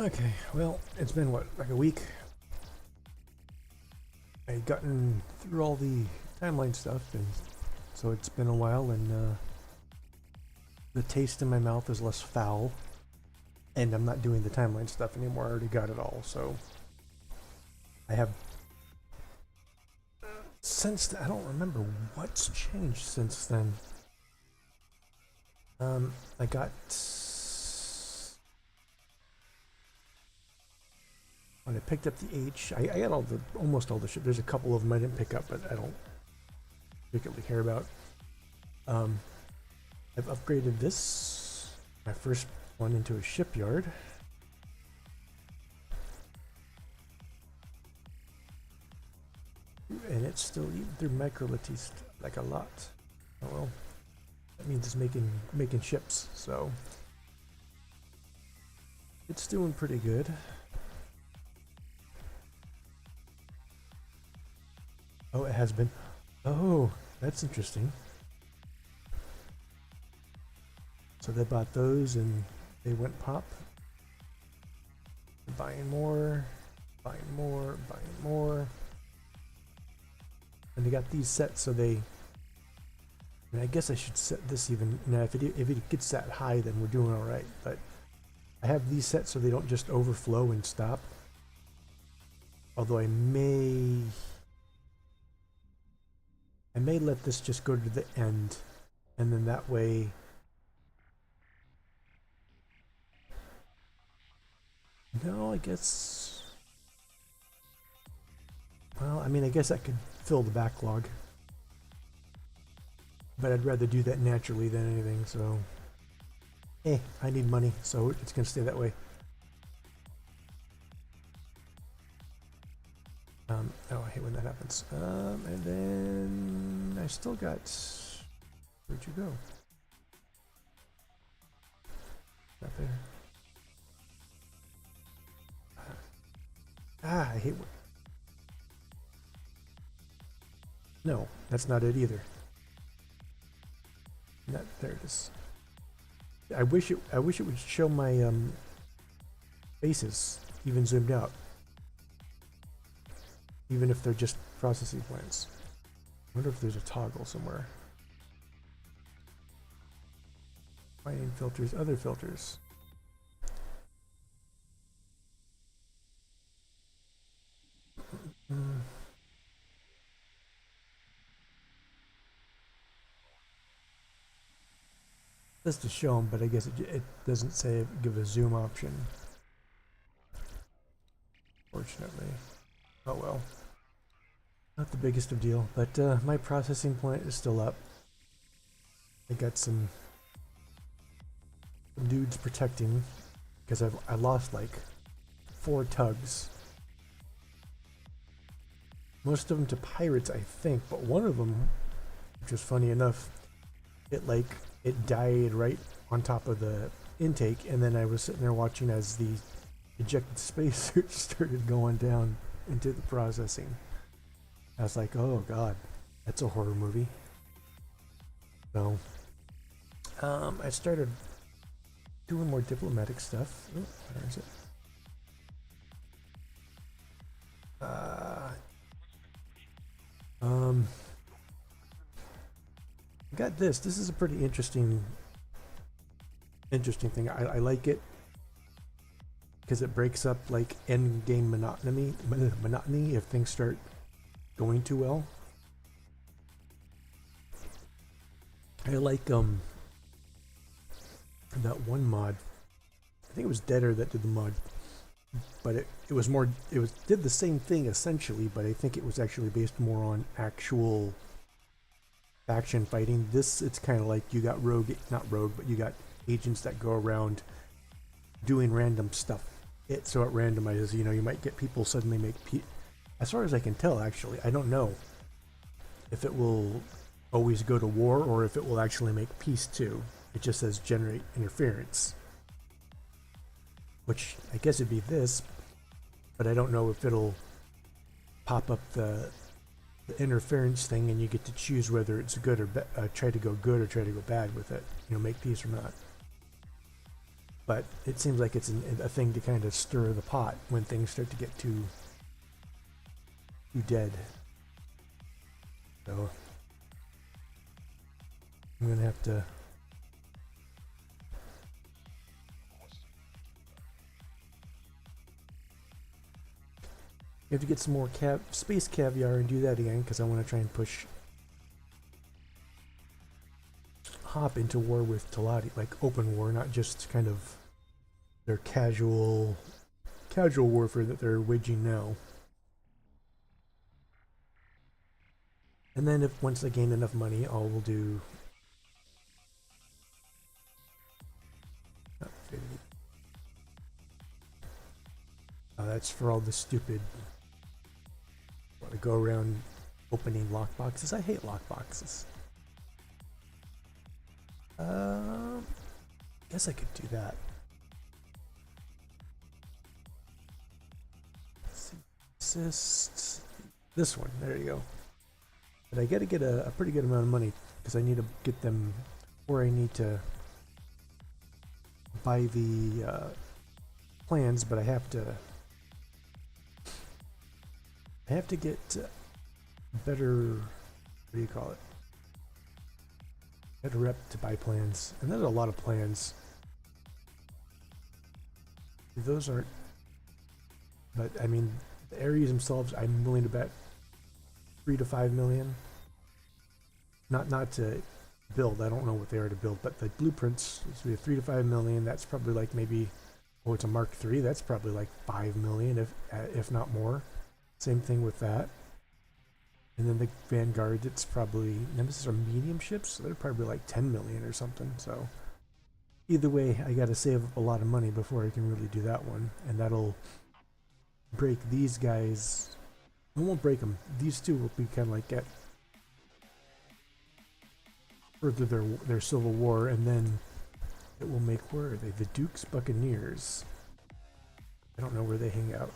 Okay, well, it's been what, like a week? I had gotten through all the timeline stuff, and so it's been a while, and the taste in my mouth is less foul, and I'm not doing the timeline stuff anymore. I already got it all, so I have since I don't remember what's changed since then. I got when I picked up the H. I got almost all the shit. There's a couple of them I didn't pick up, but I don't particularly care about. I've upgraded this, my first one, into a shipyard. And it's still eating through microlithies like a lot. Oh well, that means it's making ships, so it's doing pretty good. Oh, it has been. Oh, that's interesting. So they bought those and they went pop. Buying more, buying more, buying more. And they got these set so they. And I guess I should set this even. Now, if it gets that high, then we're doing all right. But I have these set so they don't just overflow and stop. Although I may let this just go to the end, and then that way. No, I guess. Well, I mean, I guess I could fill the backlog. But I'd rather do that naturally than anything, so. I need money, so it's gonna stay that way. Oh, I hate when that happens. And then I still got. Where'd you go? Not there. I hate when. No, that's not it either. Not there. It is. I wish it would show my faces even zoomed out. Even if they're just processing plants. I wonder if there's a toggle somewhere. Mining filters, other filters. Just to show them, but I guess it doesn't say give a zoom option. Fortunately. Oh well. Not the biggest of deal, but my processing plant is still up. I got some dudes protecting because I lost like 4 tugs. Most of them to pirates, I think, but one of them, which was funny enough, it died right on top of the intake, and then I was sitting there watching as the ejected spacesuit started going down into the processing. I was like, oh god, that's a horror movie. So, I started doing more diplomatic stuff. Oh, where is it? I got this. This is a pretty interesting thing. I like it because it breaks up like end game monotony if things start going too well. I like that one mod. I think it was Deader that did the mod, but it did the same thing essentially, but I think it was actually based more on actual faction fighting. This, it's kind of like you got not rogue, but you got agents that go around doing random stuff. So it randomizes. You might get people suddenly make as far as I can tell, actually, I don't know if it will always go to war or if it will actually make peace too. It just says generate interference, which I guess it'd be this, but I don't know if it'll pop up the interference thing and you get to choose whether it's good or try to go good or try to go bad with it. Make peace or not. But it seems like it's a thing to kind of stir the pot when things start to get too dead. So I'm gonna have to get some more space caviar and do that again, because I want to try and push Hop into war with Talati, like open war, not just kind of their casual warfare that they're waging now. And then once I gain enough money, I will do that's for all the stupid want to go around opening lockboxes. I hate lockboxes. Guess I could do that. Let's see. Assist. This one. There you go. But I gotta get a pretty good amount of money because I need to get them, or I need to buy the plans, but I have to get better, what do you call it? Better rep to buy plans. And there's a lot of plans. Those aren't, but I mean, the areas themselves, I'm willing to bet 3 to 5 million. Not to build, I don't know what they are to build, but the blueprints, so we have 3 to 5 million. That's probably like maybe, oh, it's a Mark III, that's probably like 5 million, if not more. Same thing with that. And then the Vanguard, it's probably, Nemesis are medium ships, so they're probably like 10 million or something. So either way, I got to save up a lot of money before I can really do that one. And that'll break these guys. It won't break them. These two will be kind of like at further their civil war, and then it will make, where are they? The Duke's Buccaneers. I don't know where they hang out.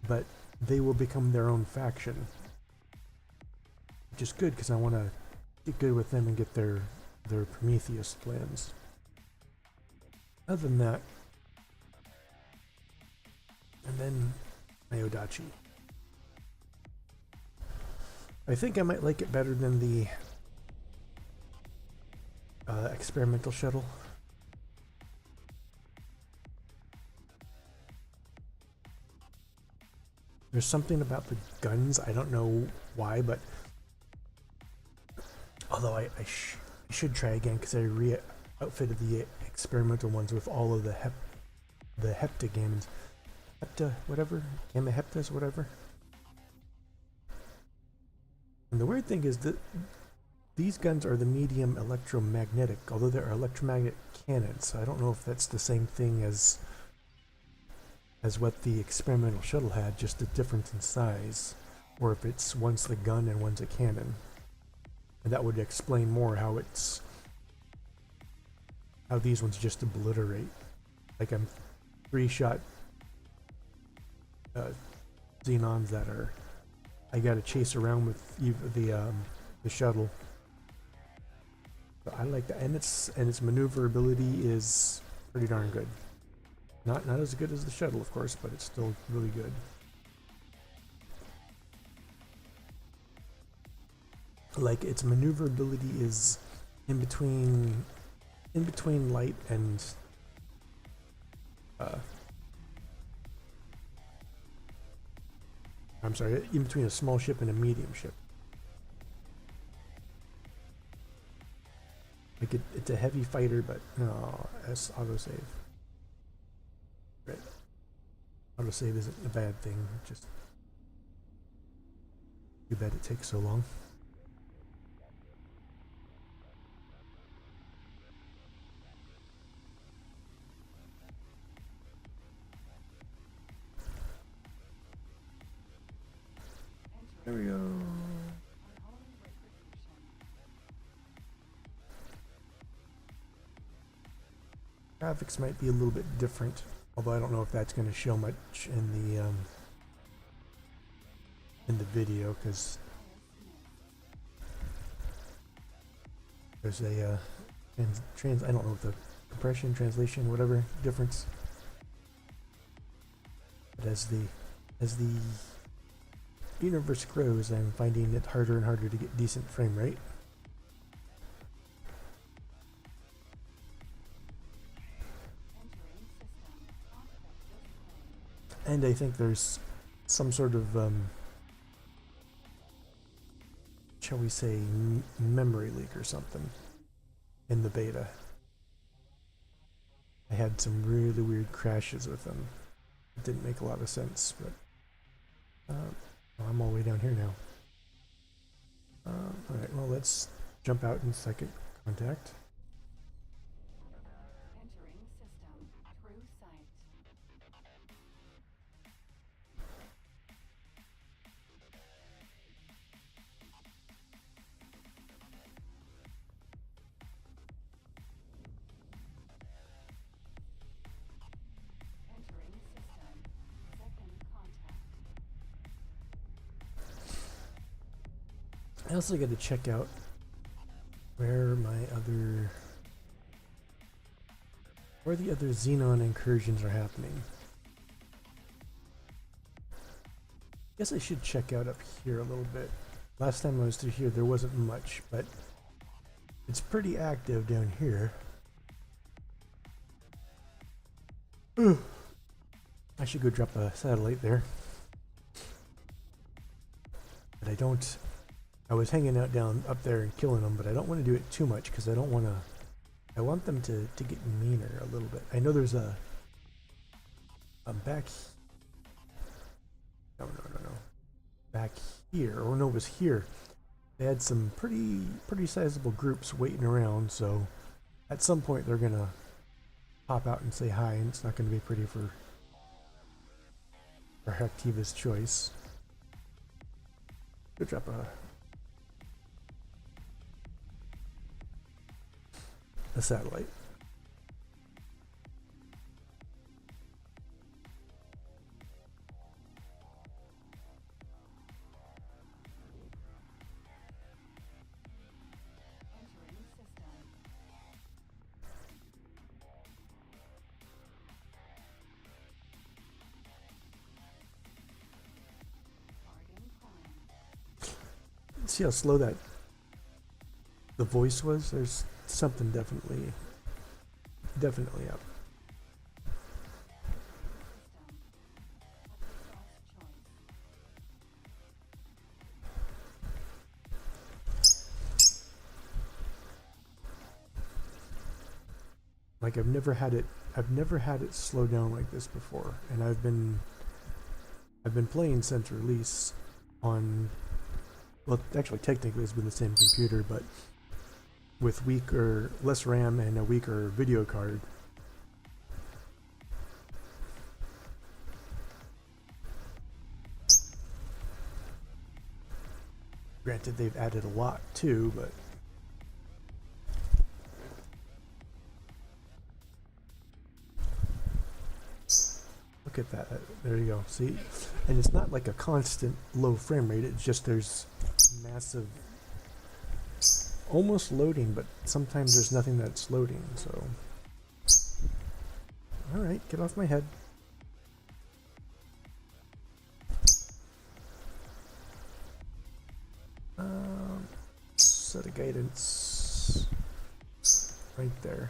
But they will become their own faction. Which is good, because I want to get good with them and get their Prometheus plans. Other than that, and then my Odachi. I think I might like it better than the experimental shuttle. There's something about the guns, I don't know why, but although I should try again, because I outfitted the experimental ones with all of the heptagamins. Whatever, gamma heptas, whatever. And the weird thing is that these guns are the medium electromagnetic, although they're electromagnetic cannons. So I don't know if that's the same thing as what the experimental shuttle had, just a difference in size, or if it's one's the gun and one's a cannon. And that would explain more how these ones just obliterate. Like I'm 3-shot Xenons that are, I gotta chase around with the shuttle. So I like that, and its maneuverability is pretty darn good. Not as good as the shuttle, of course, but it's still really good. Like its maneuverability is in between light and I'm sorry, in between a small ship and a medium ship. Like it's a heavy fighter, but no, S autosave. Right. Autosave isn't a bad thing, just too bad it takes so long. There we go. Graphics might be a little bit different, although I don't know if that's going to show much in the video, because there's a I don't know what the compression, translation, whatever difference. But as the universe grows, I'm finding it harder and harder to get decent frame rate. And I think there's some sort of, shall we say, memory leak or something in the beta. I had some really weird crashes with them. It didn't make a lot of sense, but I'm all the way down here now. Alright, well, let's jump out in second contact. Entering system. True sight. Entering system. Second contact. I also got to check out where the other Xenon incursions are happening. Guess I should check out up here a little bit. Last time I was through here, there wasn't much, but it's pretty active down here. I should go drop a satellite there. But I was hanging out down up there and killing them, but I don't want to do it too much because I want them to get meaner a little bit. I know there's a back, no, back here, or no, it was here. They had some pretty sizable groups waiting around, so at some point they're gonna pop out and say hi, and it's not gonna be pretty for Activa's choice. Go drop a satellite. Entering system. Targeting prime. See how slow the voice was? There's something definitely up. System. Cross choice. Like I've never had it slow down like this before, and I've been playing since release on, well, actually technically it's been the same computer, but with less RAM and a weaker video card. Granted, they've added a lot too, but look at that. There you go. See? And it's not like a constant low frame rate. It's just there's massive, almost loading, but sometimes there's nothing that's loading. So, all right, get off my head. Set of guidance right there.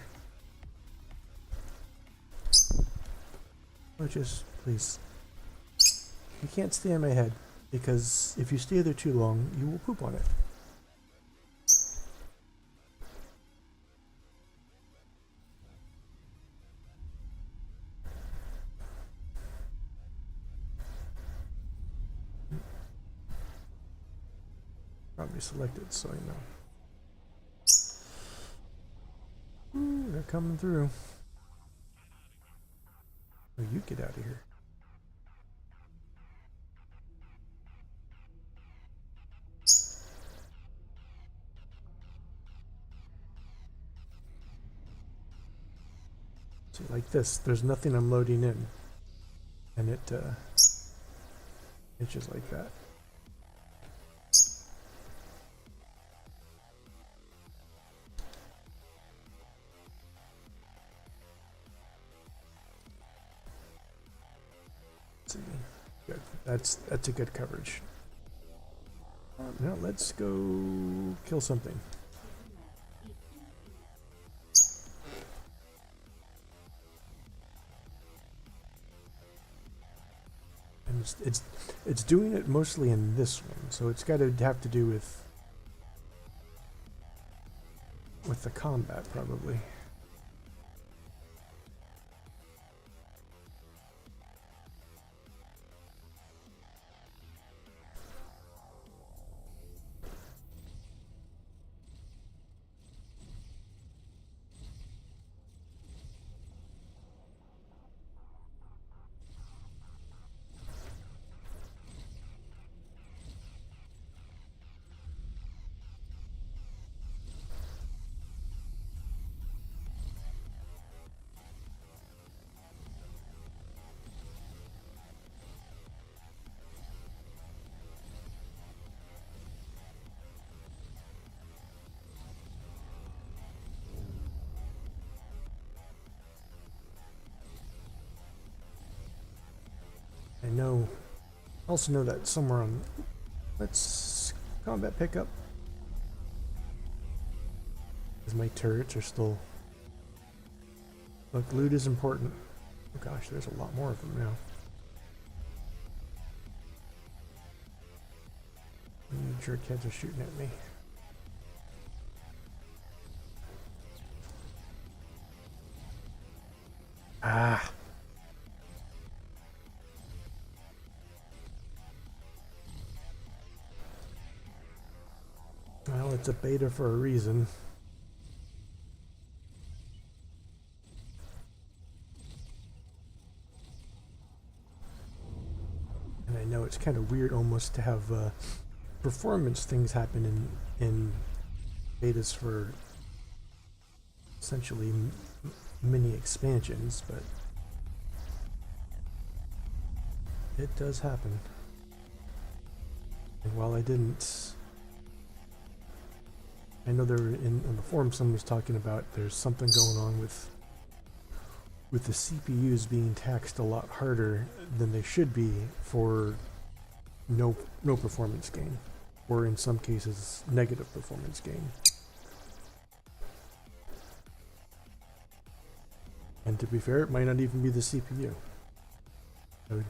Oh, just please. You can't stay on my head, because if you stay there too long, you will poop on it. Probably selected, so I know. Ooh, they're coming through. Oh, you get out of here. See, like this, there's nothing I'm loading in, and it's just like that. see. Good. That's a good coverage. Now let's go kill something. And it's doing it mostly in this one, so it's got to have to do with the combat probably. I know, also know that somewhere on, let's combat pickup, because my turrets are still, look, loot is important. Oh gosh, there's a lot more of them now. Jerkheads are shooting at me. Ah! Well, it's a beta for a reason. And I know it's kind of weird almost to have performance things happen in betas for essentially mini expansions, but it does happen. And while I didn't, I know there in the forum someone was talking about there's something going on with the CPUs being taxed a lot harder than they should be for no performance gain, or in some cases negative performance gain. And to be fair, it might not even be the CPU. Or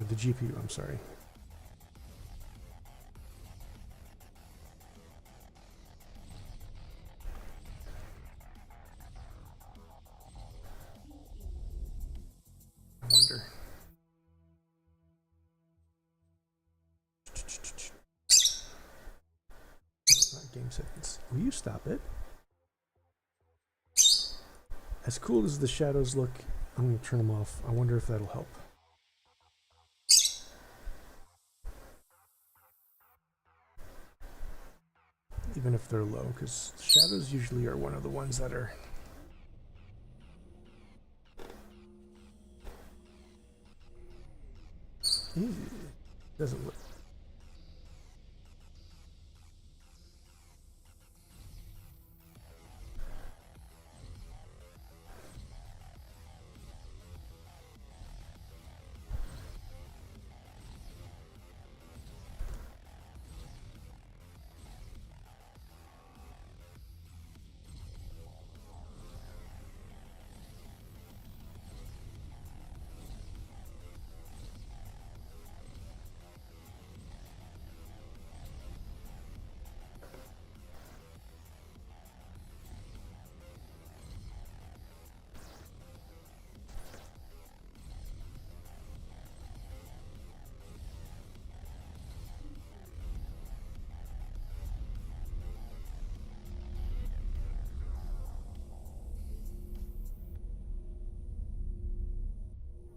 the GPU, I'm sorry. I wonder. Not game settings. Will you stop it? As cool as the shadows look, I'm going to turn them off. I wonder if that'll help. Even if they're low, because shadows usually are one of the ones that are... Doesn't look...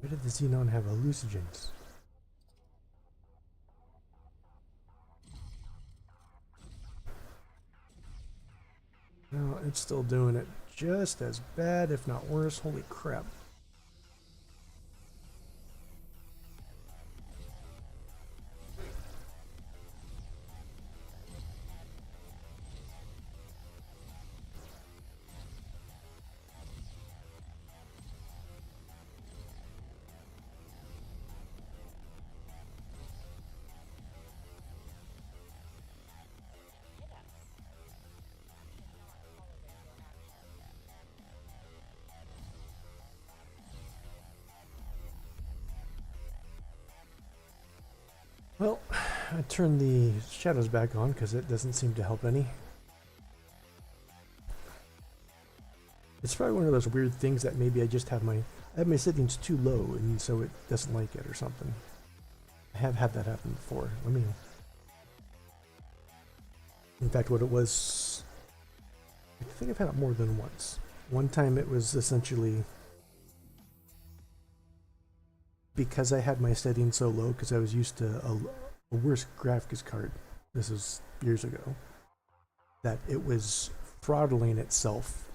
Why did the Xenon have hallucinogens? No, it's still doing it just as bad, if not worse. Holy crap. Well, I turned the shadows back on because it doesn't seem to help any. It's probably one of those weird things that maybe I just have my settings too low and so it doesn't like it or something. I have had that happen before. Let me. In fact, what it was, I think I've had it more than once. One time it was essentially because I had my settings so low because I was used to a worse graphics card. This is years ago. That it was throttling itself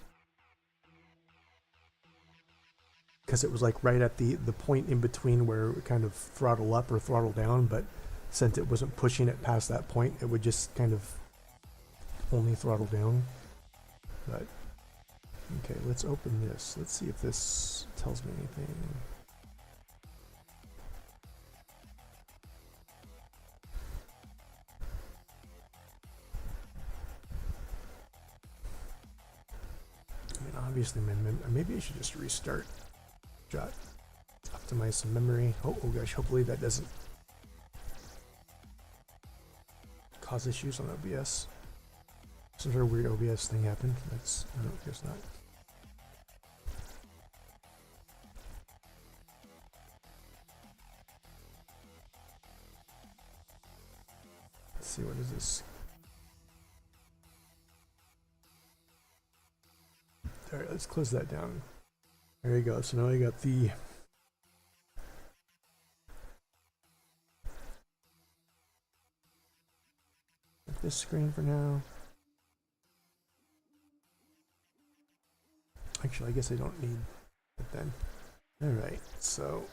because it was like right at the point in between where it would kind of throttle up or throttle down, but since it wasn't pushing it past that point, it would just kind of only throttle down. But okay, let's open this. Let's see if this tells me anything. I mean, obviously, maybe I should just restart. Optimize some memory. Oh gosh, hopefully that doesn't cause issues on OBS. Some sort of weird OBS thing happened. That's, I don't guess not. Let's see, what is this? Alright, let's close that down. There you go. So now I got this screen for now. Actually, I guess I don't need it then. Alright, so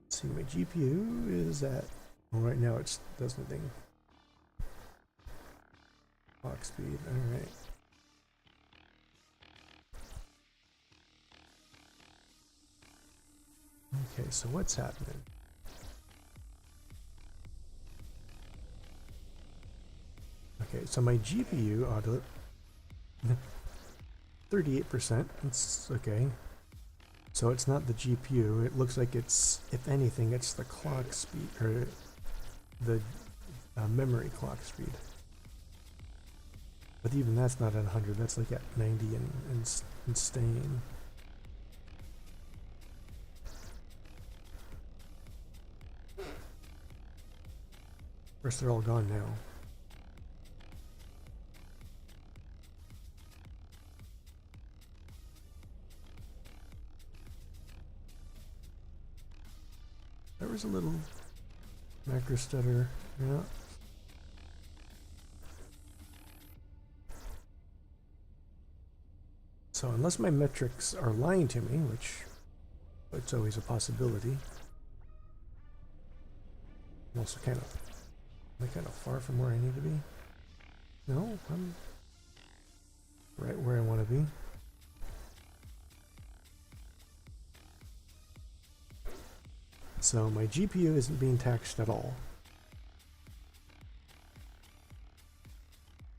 let's see, my GPU is at, well, right now it does nothing. Clock speed, alright. Okay, so what's happening? Okay, so my GPU auto 38%. That's okay. So it's not the GPU. It looks like it's, if anything, it's the clock speed or the memory clock speed. But even that's not at 100. That's like at 90 and staying. Of course, they're all gone now. There was a little macro stutter, yeah. So unless my metrics are lying to me, which it's always a possibility. I'm also kind of far from where I need to be. No, I'm right where I want to be. So my GPU isn't being taxed at all.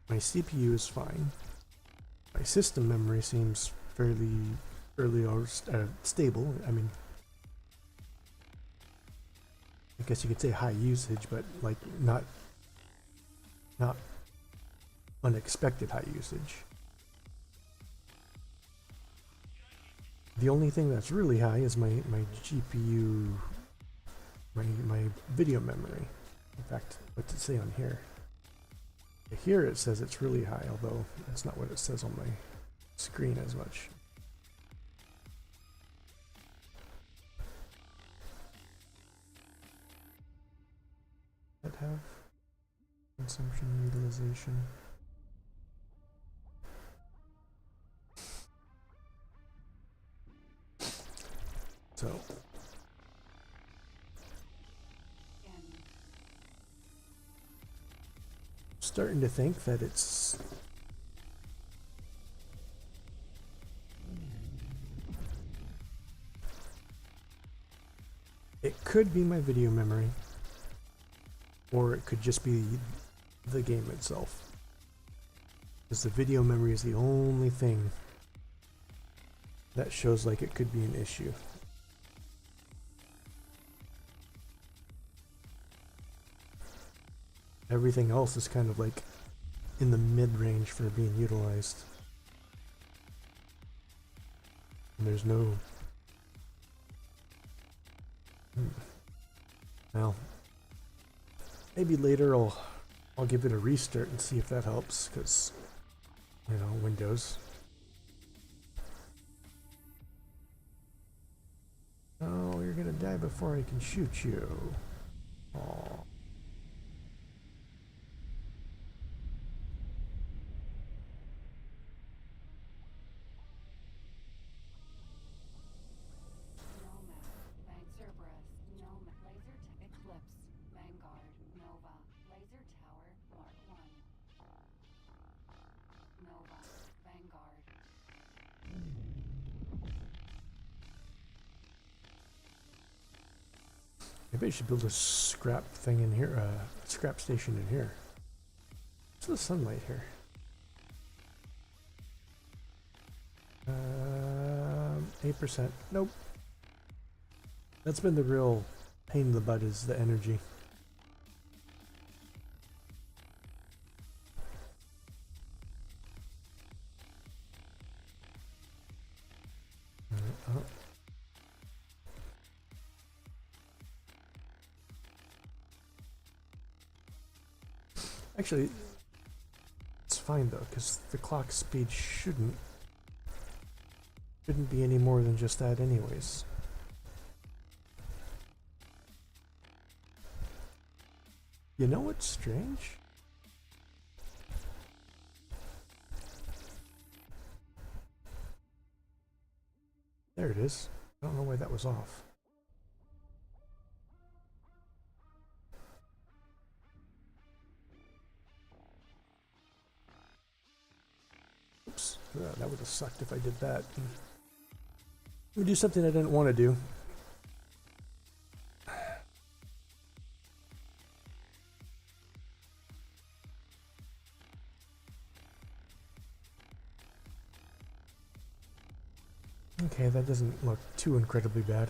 My CPU is fine. My system memory seems fairly stable. I mean, I guess you could say high usage, but like not unexpected high usage. The only thing that's really high is my GPU, my video memory. In fact, what's it say on here? Here it says it's really high, although that's not what it says on my screen as much. That have consumption utilization. So starting to think that it could be my video memory, or it could just be the game itself, because the video memory is the only thing that shows like it could be an issue. Everything else is kind of like in the mid-range for being utilized. And there's no... Well, maybe later I'll give it a restart and see if that helps, because, you know, Windows. Oh, you're gonna die before I can shoot you. Aw. Nomad, Cerberus, Nomad, Laser Eclipse, Vanguard, Nova, Laser Tower, Mark 1. Nova, Vanguard. Maybe I should build a scrap thing in here, scrap station in here. What's the sunlight here? 8%. Nope. That's been the real pain in the butt, is the energy. Oh. Actually, it's fine though, because the clock speed shouldn't be any more than just that anyways. You know what's strange? There it is. I don't know why that was off. Oops. That would have sucked if I did that. Let me do something I didn't want to do. Okay, that doesn't look too incredibly bad.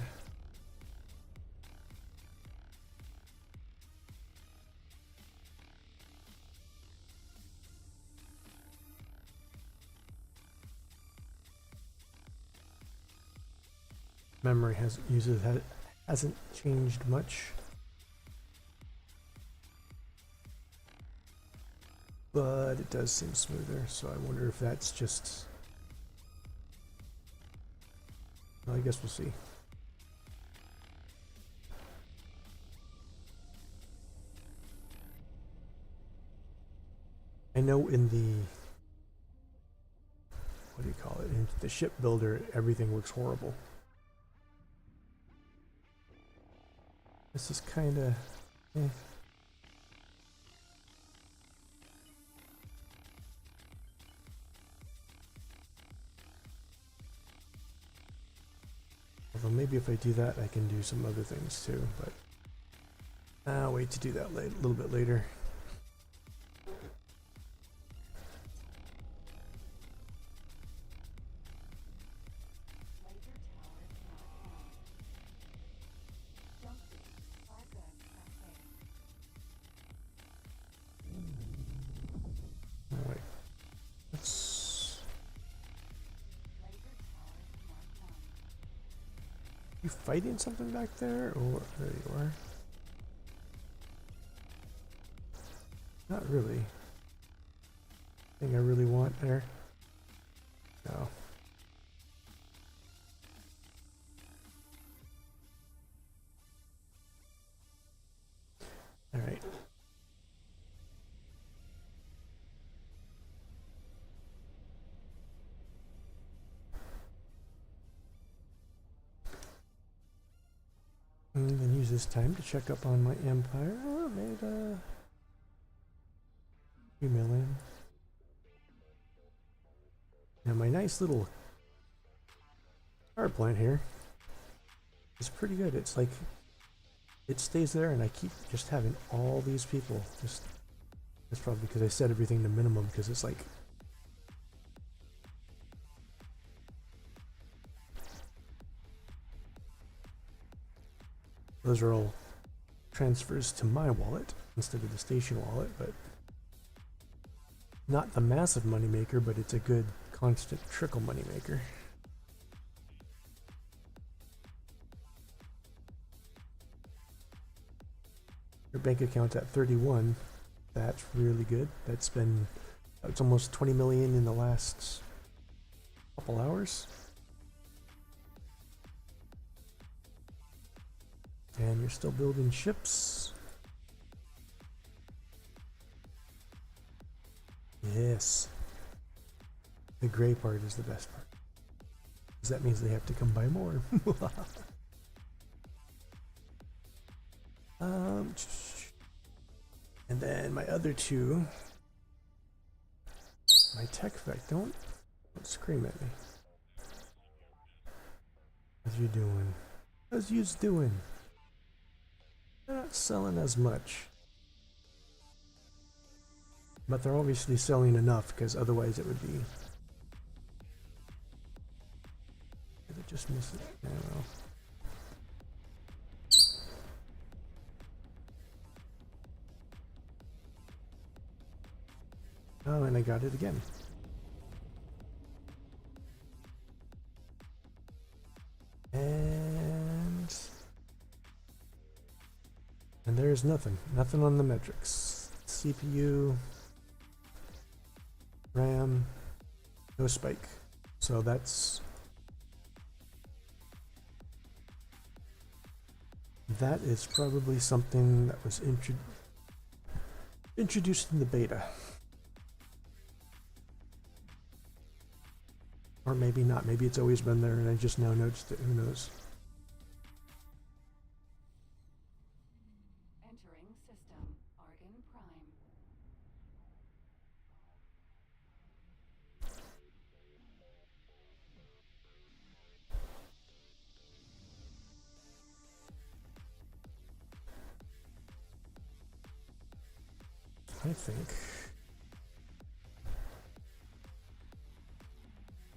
Memory hasn't changed much, but it does seem smoother. So I wonder if that's just. Well, I guess we'll see. I know in the, what do you call it? In the shipbuilder, everything looks horrible. This is kind of. Although maybe if I do that, I can do some other things too, but I'll wait to do that a little bit later. Laser Tower, Mark 1. Jump Beat, Fargood, Cafe. Oh, wait. Let's. Laser Tower, Mark 1. You fighting something back there, or there you are? Not really. Thing I really want there. No. All right. And then use this time to check up on my empire. Oh, I made a few million. Now my nice little power plant here is pretty good. It's like it stays there, and I keep just having all these people. Just that's probably because I set everything to minimum, because it's like Those are all transfers to my wallet instead of the station wallet, but not the massive moneymaker, but it's a good constant trickle moneymaker. Your bank account's at 31. That's really good. It's almost 20 million in the last couple hours. And you're still building ships. Yes. The gray part is the best part. Because that means they have to come buy more. And then my other two, my tech effect, don't scream at me. How's you doing? How's you's doing? They're not selling as much. But they're obviously selling enough, because otherwise it would be... Did it just miss it? I don't know. Oh, and I got it again. And there's nothing on the metrics. CPU, RAM, no spike. So that is probably something that was introduced in the beta. Or maybe not. Maybe it's always been there and I just now noticed it. Who knows? Entering system. Argon Prime. I think.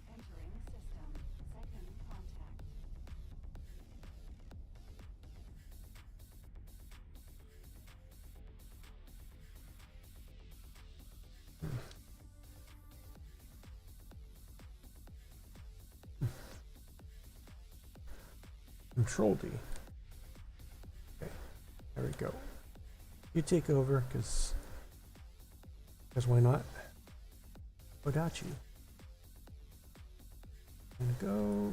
Entering system. Second contact. Control D. Okay, there we go. You take over, because why not? Odachi. I'm gonna go.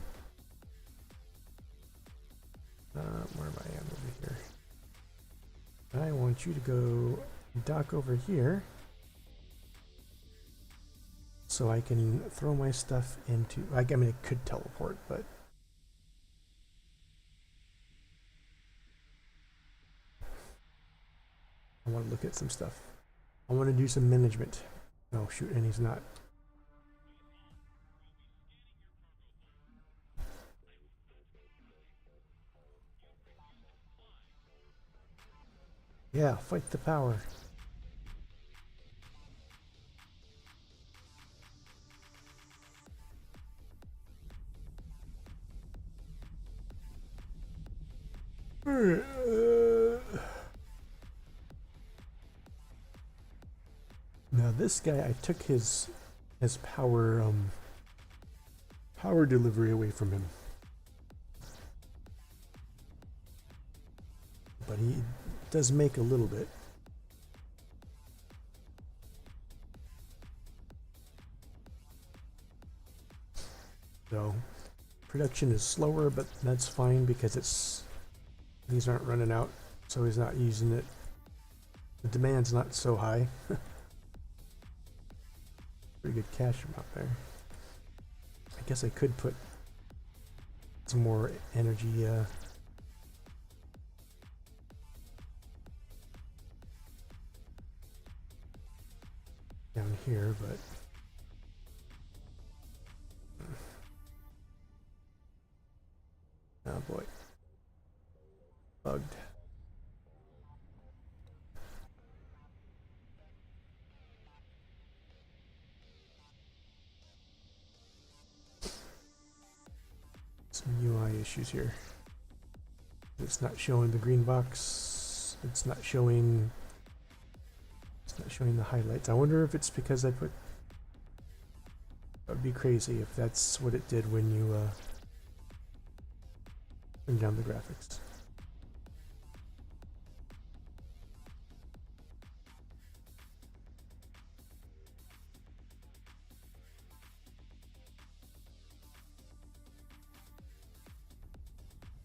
Where am I at over here? I want you to go dock over here, so I can throw my stuff into. I mean, it could teleport, but. I want to look at some stuff. I want to do some management. Oh shoot, and he's not. Yeah, fight the power. Alright, now this guy, I took his power delivery away from him, but he does make a little bit. So production is slower, but that's fine because these aren't running out, so he's not using it. The demand's not so high. Pretty good cash amount there. I guess I could put some more energy down here, but oh boy, bugged. Some UI issues here. it's not showing the green box. It's not showing the highlights. I wonder if it's because I put... That would be crazy if that's what it did when you turn down the graphics.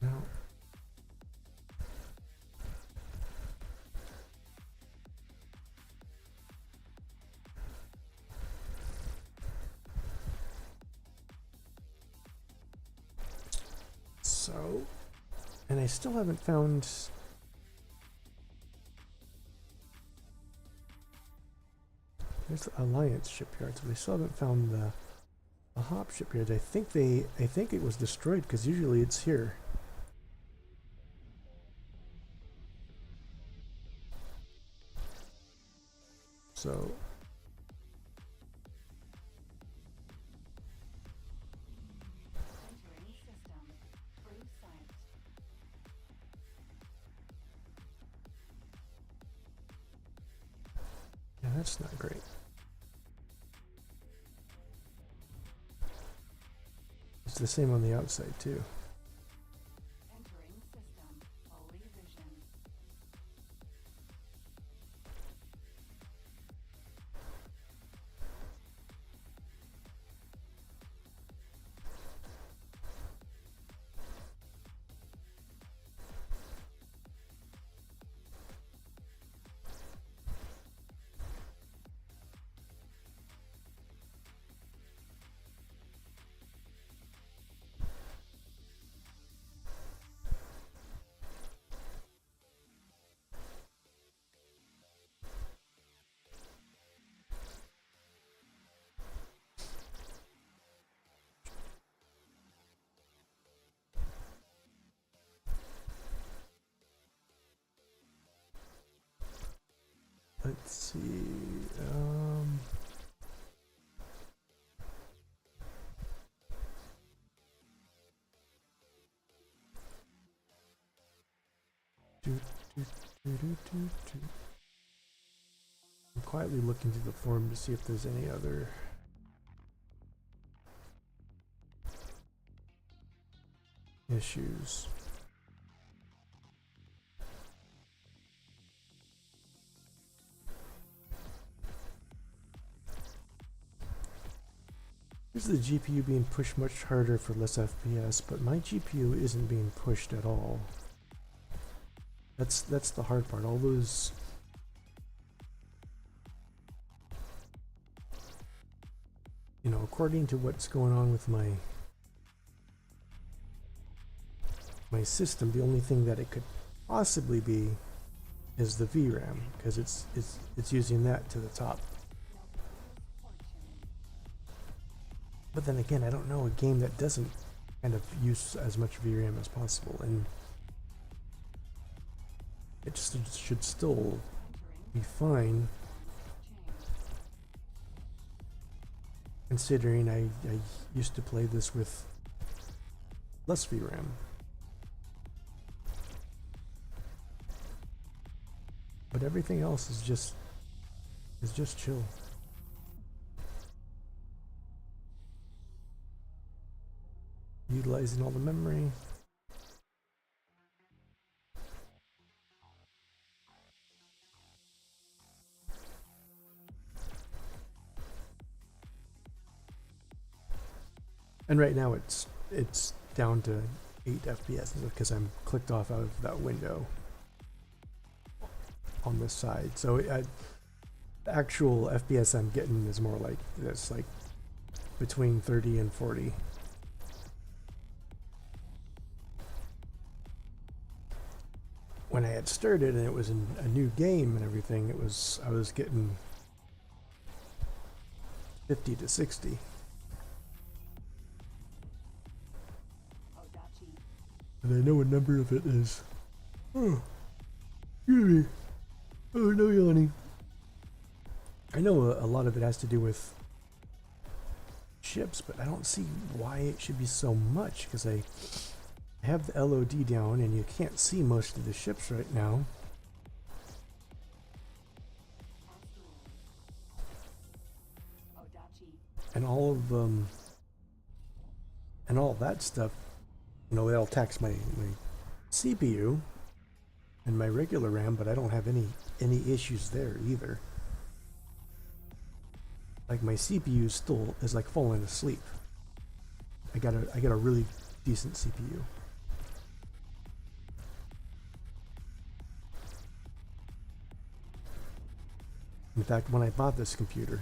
No. So, and I still haven't found... There's the Alliance shipyard, so we still haven't found the Hop shipyard. I think it was destroyed because usually it's here. So Entering system. Crew site. yeah, that's not great. It's the same on the outside too. Entering system. Holy vision. Let's see. Do, do, do. I'm quietly looking through the forum to see if there's any other issues. Here's the GPU being pushed much harder for less FPS, but my GPU isn't being pushed at all. That's the hard part. All those according to what's going on with my system, the only thing that it could possibly be is the VRAM, because it's using that to the top. But then again, I don't know a game that doesn't kind of use as much VRAM as possible, and it just should still be fine, considering I used to play this with less VRAM. But everything else is just chill. Utilizing all the memory. And right now it's down to 8 FPS because I'm clicked off out of that window on this side. So the actual FPS I'm getting is more like this, like between 30 and 40. When I had started and it was in a new game and everything, I was getting 50 to 60. Odachi. And I know a number of it is. Oh, excuse me. Oh, no yawning. I know a lot of it has to do with ships, but I don't see why it should be so much, because I I have the LOD down, and you can't see most of the ships right now. Odachi. And all of and all that stuff, you know, that'll tax my CPU and my regular RAM, but I don't have any issues there either. Like my CPU still is like falling asleep. I got a really decent CPU. In fact, when I bought this computer,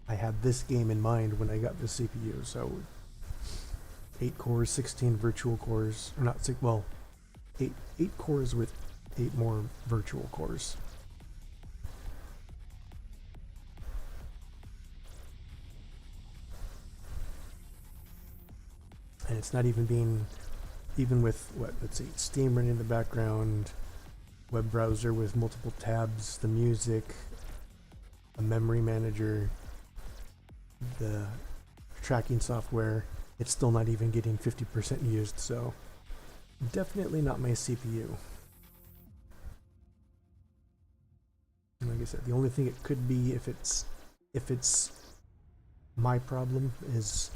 I had this game in mind when I got the CPU. So 8 cores, 16 virtual cores, or not six, well, 8 cores with 8 more virtual cores. And it's not even being, even with what, let's see, Steam running in the background, web browser with multiple tabs, the music, a memory manager, the tracking software, it's still not even getting 50% used, so definitely not my CPU. And like I said, the only thing it could be if it's my problem is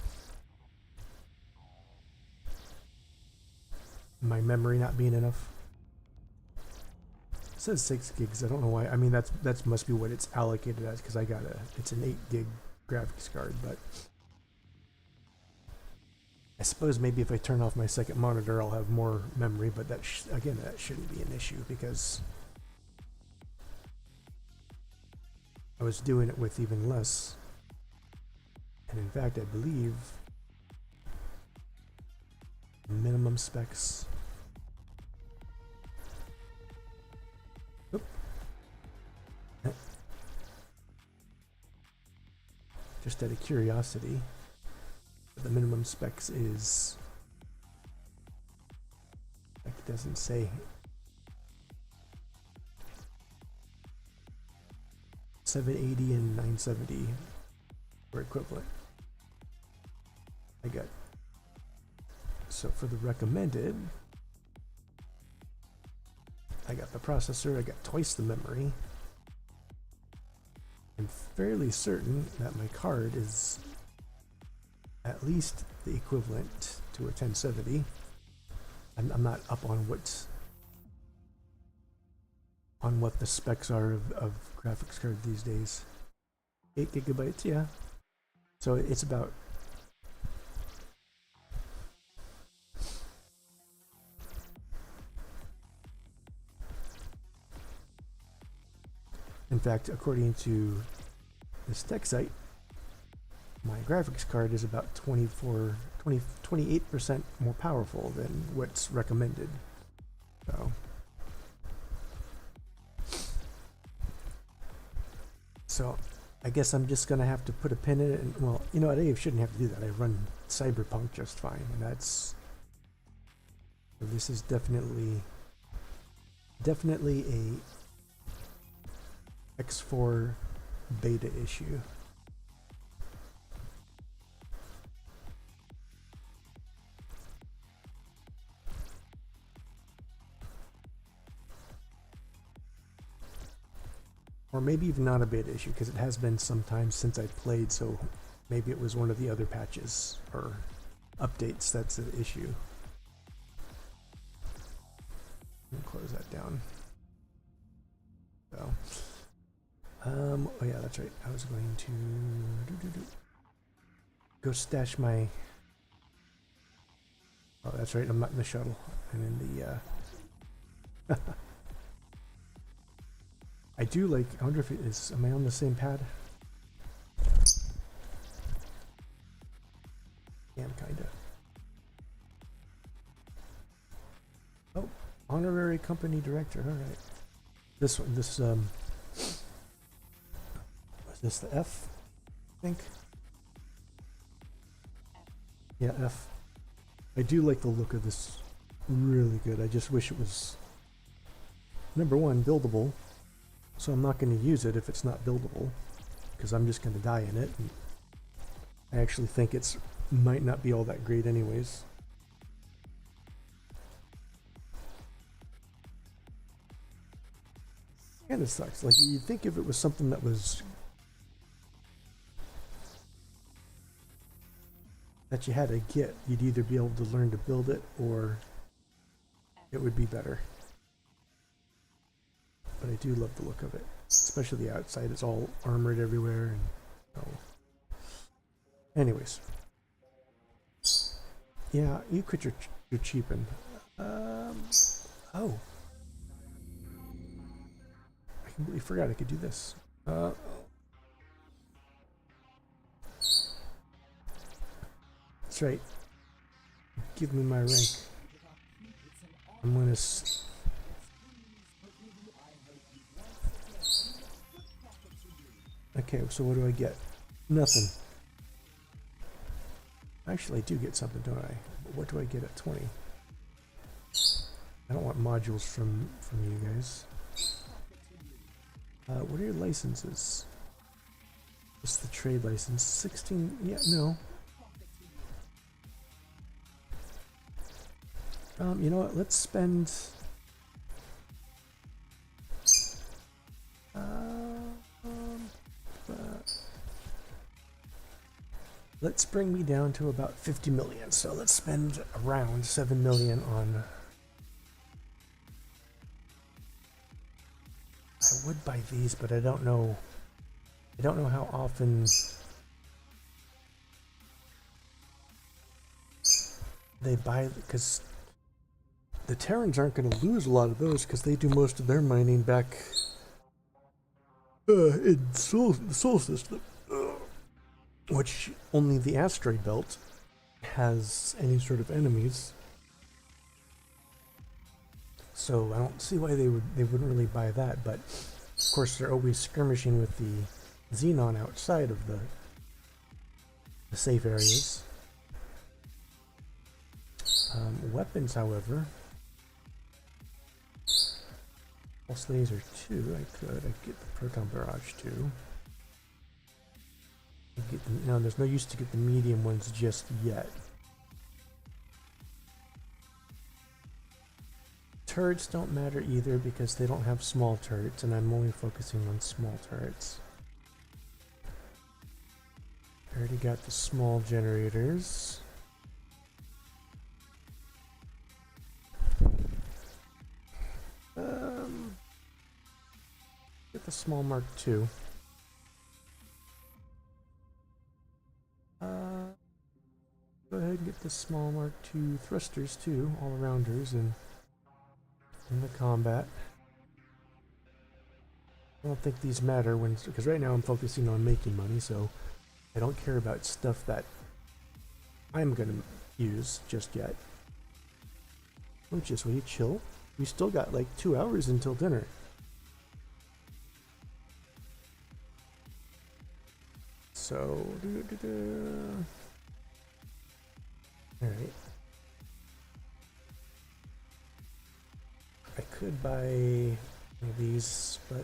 my memory not being enough. It says 6 gigs. I don't know why. I mean, that's must be what it's allocated as, because it's an 8 gig graphics card. But I suppose maybe if I turn off my second monitor, I'll have more memory. But again, that shouldn't be an issue because I was doing it with even less. And in fact, I believe minimum specs. Oop. Just out of curiosity, the minimum specs is, like, it doesn't say. 780 and 970 were equivalent. I got, so for the recommended, I got the processor, I got twice the memory. I'm fairly certain that my card is at least the equivalent to a 1070. I'm not up on what the specs are of graphics cards these days. 8 gigabytes, yeah. So it's about, in fact, according to this tech site, my graphics card is about 28% more powerful than what's recommended. So I guess I'm just gonna have to put a pin in it, and well, you know what, I shouldn't have to do that. I run Cyberpunk just fine, and that's, so this is definitely a X4 beta issue. Or maybe even not a beta issue, because it has been some time since I played, so maybe it was one of the other patches or updates that's the issue. Let me close that down. So, oh yeah, that's right. I was going to go stash my. Oh, that's right. I'm not in the shuttle. I'm in the. I do like. I wonder if it is. Am I on the same pad? Yeah, I'm kinda. Oh, honorary company director. All right. This one. This was this the F? I think. Yeah, F. I do like the look of this. Really good. I just wish it was, number one, buildable. So I'm not going to use it if it's not buildable, because I'm just going to die in it. And I actually think it's might not be all that great anyways. kind of sucks. Like, you'd think if it was something that was that you had to get, you'd either be able to learn to build it or it would be better. But I do love the look of it, especially the outside. It's all armored everywhere. And anyways, yeah, you quit your cheaping. Oh, I completely forgot I could do this. That's right. Give me my rank. I'm gonna. Okay, so what do I get? Nothing. Actually, I do get something, don't I? But what do I get at 20? I don't want modules from you guys. What are your licenses? Just the trade license. 16. Yeah, no. You know what? Let's spend. Let's bring me down to about 50 million. So let's spend around 7 million on. I would buy these, but I don't know. I don't know how often they buy, because the Terrans aren't going to lose a lot of those because they do most of their mining back in the Sol system, which only the asteroid belt has any sort of enemies. So I don't see why they wouldn't really buy that, but of course they're always skirmishing with the Xenon outside of the safe areas. Weapons, however, pulse laser 2. I'd get the proton barrage 2. No, there's no use to get the medium ones just yet. Turrets don't matter either because they don't have small turrets, and I'm only focusing on small turrets. I already got the small generators. Get the small Mark II. Go ahead and get the small Mark II thrusters too, all-arounders, and in the combat. I don't think these matter because right now I'm focusing on making money, so I don't care about stuff that I'm gonna use just yet. Oh, just wait, chill. We still got like 2 hours until dinner. So, all right. I could buy one of these, but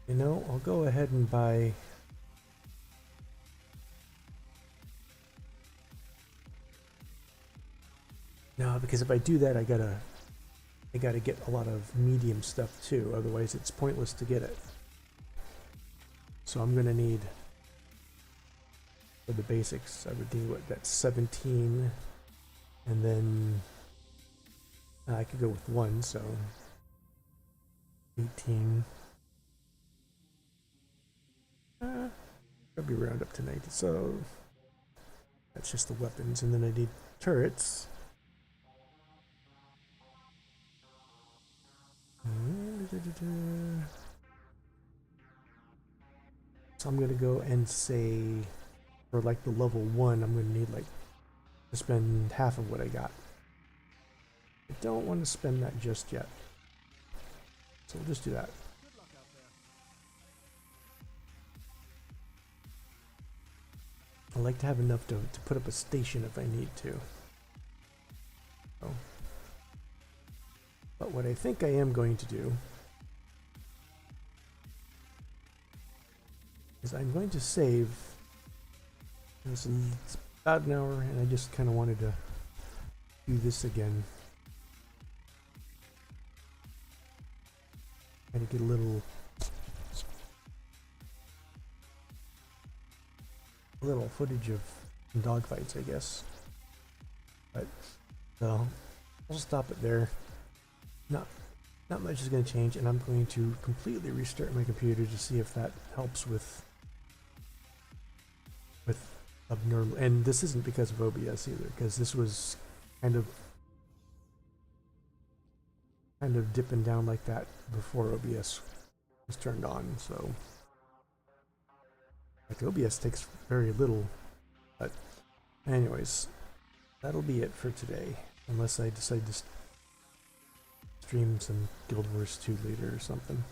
you know, I'll go ahead and buy. No, because if I do that, I gotta get a lot of medium stuff too. Otherwise, it's pointless to get it. So I'm gonna need, for the basics, I would need that's 17, and then I could go with 1, so 18. Probably round up to 90. So that's just the weapons, and then I need turrets. So I'm gonna go and say, for like the level 1, I'm gonna need like to spend half of what I got. I don't want to spend that just yet, so we'll just do that. I like to have enough to put up a station if I need to. Oh. But what I think I am going to do is I'm going to save. It's about an hour, and I just kind of wanted to do this again. Trying to get a little footage of dogfights, I guess. But so we'll stop it there. Not much is going to change, and I'm going to completely restart my computer to see if that helps with abnormal. And this isn't because of OBS either, because this was kind of dipping down like that before OBS was turned on. So like OBS takes very little, but anyways, that'll be it for today, unless I decide to stream some Guild Wars 2 later or something.